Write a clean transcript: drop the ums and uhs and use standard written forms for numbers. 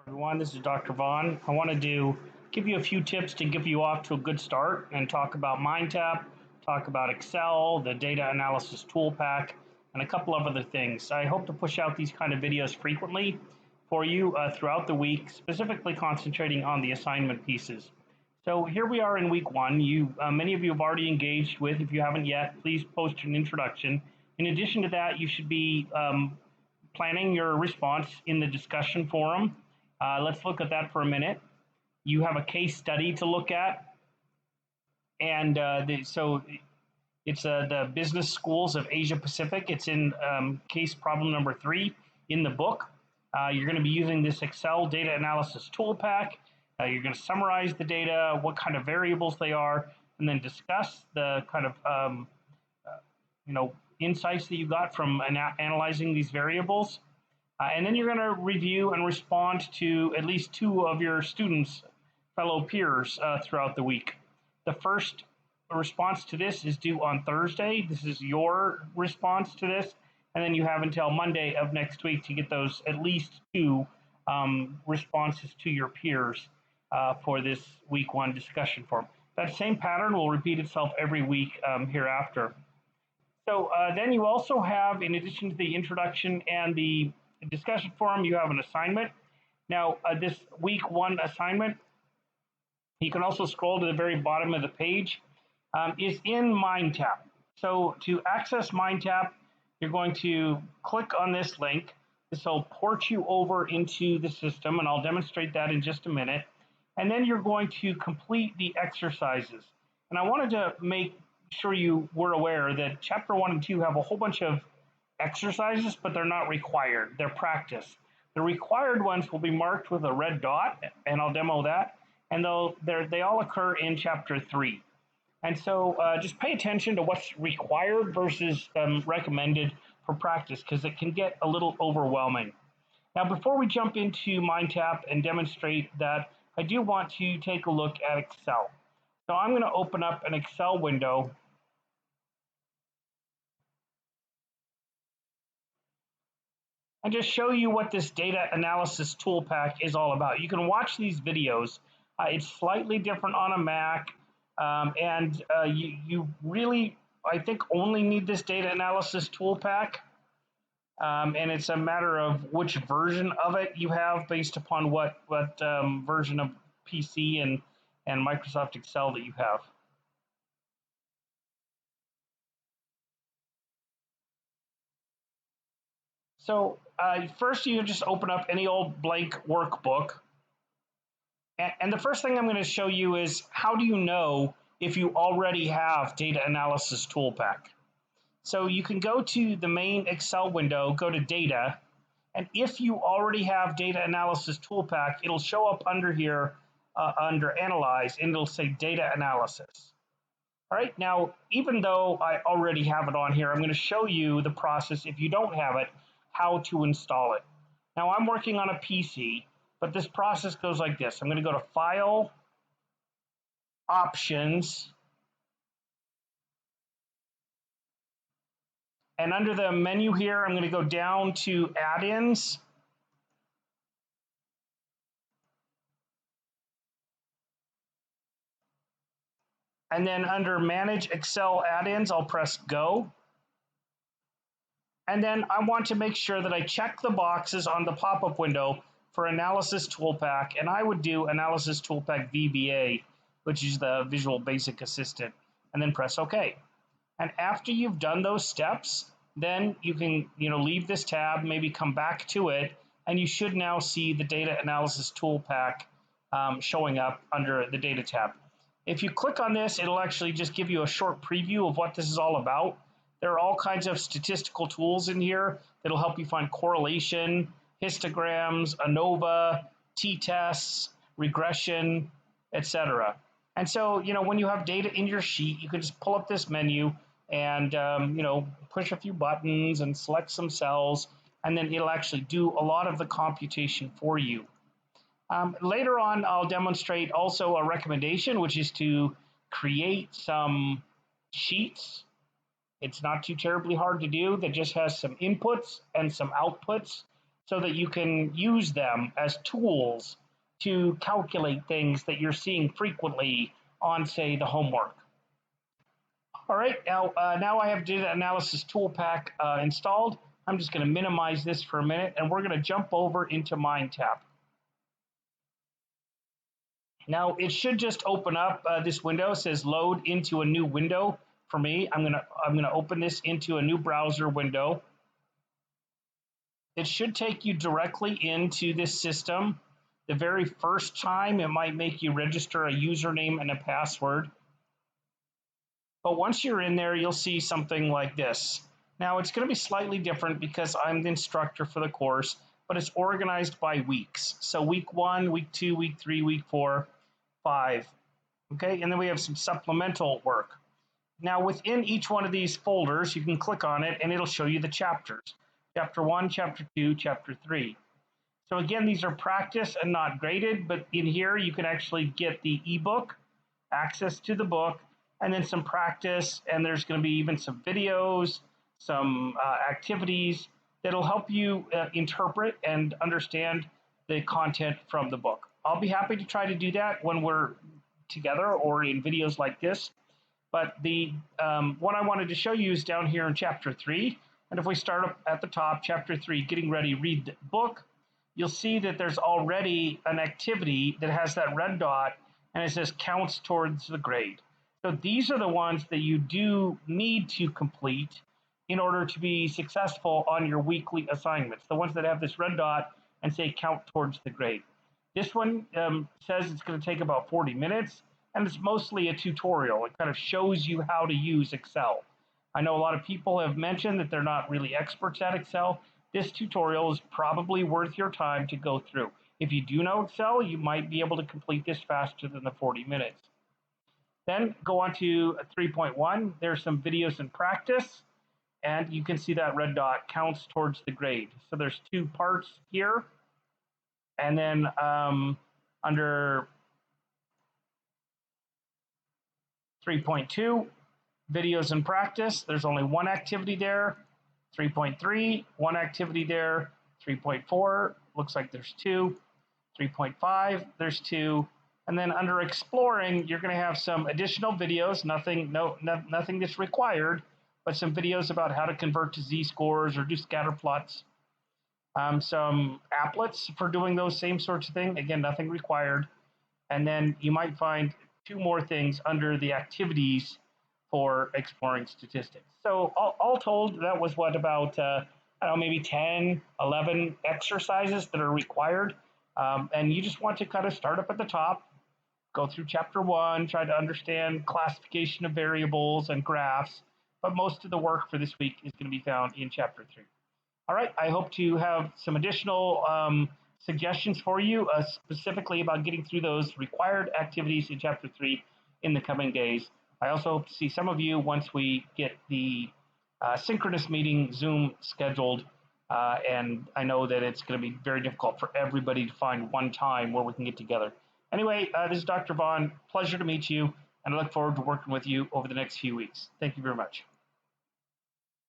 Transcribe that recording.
Everyone, this is Dr. Vaughn. I wanted to give you a few tips to get you off to a good start and talk about Mindtap, talk about Excel, the data analysis tool pack, and a couple of other things. I hope to push out these kind of videos frequently for you throughout the week, specifically concentrating on the assignment pieces. So here we are in week one. Many of you have already engaged with. If you haven't yet, please post an introduction. In addition to that, you should be planning your response in the discussion forum. Let's look at that for a minute. You have a case study to look at, and so it's the business schools of Asia Pacific. It's in case problem number 3 in the book. You're going to be using this Excel data analysis tool pack. You're going to summarize the data, what kind of variables they are, and then discuss the kind of insights that you got from analyzing these variables. And then you're going to review and respond to at least 2 of your students, fellow peers, throughout the week. The first response to this is due on Thursday. This is your response to this. And then you have until Monday of next week to get those at least 2 responses to your peers for this week 1 discussion forum. That same pattern will repeat itself every week hereafter. So then you also have, in addition to the introduction and the discussion forum, you have an assignment. Now, this week 1 assignment, you can also scroll to the very bottom of the page, is in Mindtap. So to access Mindtap, you're going to click on this link. This will port you over into the system, and I'll demonstrate that in just a minute. And then you're going to complete the exercises. And I wanted to make sure you were aware that chapter 1 and 2 have a whole bunch of exercises, but they're not required. They're practice. The required ones will be marked with a red dot, and I'll demo that. And they all occur in chapter 3. And so just pay attention to what's required versus recommended for practice, because it can get a little overwhelming. Now, before we jump into Mindtap and demonstrate that, I do want to take a look at Excel. So I'm going to open up an Excel window. And just show you what this data analysis tool pack is all about. You can watch these videos. It's slightly different on a Mac, and you really, I think, only need this data analysis tool pack. And it's a matter of which version of it you have based upon what version of PC and Microsoft Excel that you have. So first you just open up any old blank workbook. And the first thing I'm going to show you is how do you know if you already have data analysis tool pack. So you can go to the main Excel window, go to data, and if you already have data analysis tool pack, it'll show up under here under analyze, and it'll say data analysis. All right, now even though I already have it on here, I'm going to show you the process if you don't have it, how to install it. Now I'm working on a PC, but this process goes like this. I'm going to go to File, Options, and under the menu here, I'm going to go down to Add-ins. And then under Manage Excel Add-ins, I'll press Go. And then I want to make sure that I check the boxes on the pop-up window for Analysis Toolpack, and I would do Analysis Toolpack VBA, which is the Visual Basic Assistant, and then press OK. And after you've done those steps, then you can leave this tab, maybe come back to it, and you should now see the Data Analysis Toolpack showing up under the Data tab. If you click on this, it'll actually just give you a short preview of what this is all about. There are all kinds of statistical tools in here that'll help you find correlation, histograms, ANOVA, t-tests, regression, etc. And so, when you have data in your sheet, you can just pull up this menu and, push a few buttons and select some cells, and then it'll actually do a lot of the computation for you. Later on, I'll demonstrate also a recommendation, which is to create some sheets. It's not too terribly hard to do. That just has some inputs and some outputs. so that you can use them as tools to calculate things that you're seeing frequently on, say, the homework. All right, now I have data analysis tool pack installed. I'm just going to minimize this for a minute, and we're going to jump over into Mindtap. Now it should just open up this window. It says load into a new window for me. I'm gonna open this into a new browser window. It should take you directly into this system. The very first time, it might make you register a username and a password. But once you're in there, you'll see something like this. Now it's going to be slightly different because I'm the instructor for the course, but it's organized by weeks. So week 1, week 2, week 3, week 4, 5. Okay, and then we have some supplemental work. Now within each one of these folders, you can click on it and it'll show you the chapters. Chapter 1, Chapter 2, Chapter 3. So again, these are practice and not graded, but in here you can actually get the ebook, access to the book, and then some practice, and there's going to be even some videos, some activities that'll help you interpret and understand the content from the book. I'll be happy to try to do that when we're together or in videos like this. But the what I wanted to show you is down here in Chapter 3. And if we start up at the top, Chapter 3, Getting Ready, Read the Book, you'll see that there's already an activity that has that red dot, and it says counts towards the grade. So these are the ones that you do need to complete in order to be successful on your weekly assignments, the ones that have this red dot and say count towards the grade. This one says it's going to take about 40 minutes, and it's mostly a tutorial. It kind of shows you how to use Excel. I know a lot of people have mentioned that they're not really experts at Excel. This tutorial is probably worth your time to go through. If you do know Excel, you might be able to complete this faster than the 40 minutes. Then go on to 3.1. There's some videos in practice, and you can see that red dot counts towards the grade. So there's 2 parts here. And then under 3.2, videos in practice, there's only 1 activity there. 3.3, 1 activity there. 3.4, looks like there's 2. 3.5, there's 2. And then under exploring, you're going to have some additional videos, nothing that's required, but some videos about how to convert to z-scores or do scatter plots. Some applets for doing those same sorts of things. Again, nothing required. And then you might find 2 more things under the activities for exploring statistics. So all told, that was what, about, I don't know, maybe 10, 11 exercises that are required. And you just want to kind of start up at the top, go through Chapter 1, try to understand classification of variables and graphs, but most of the work for this week is going to be found in Chapter 3. All right, I hope to have some additional suggestions for you, specifically about getting through those required activities in Chapter 3 in the coming days. I also hope to see some of you once we get the synchronous meeting Zoom scheduled, and I know that it's going to be very difficult for everybody to find one time where we can get together. Anyway, this is Dr. Vaughn. Pleasure to meet you, and I look forward to working with you over the next few weeks. Thank you very much.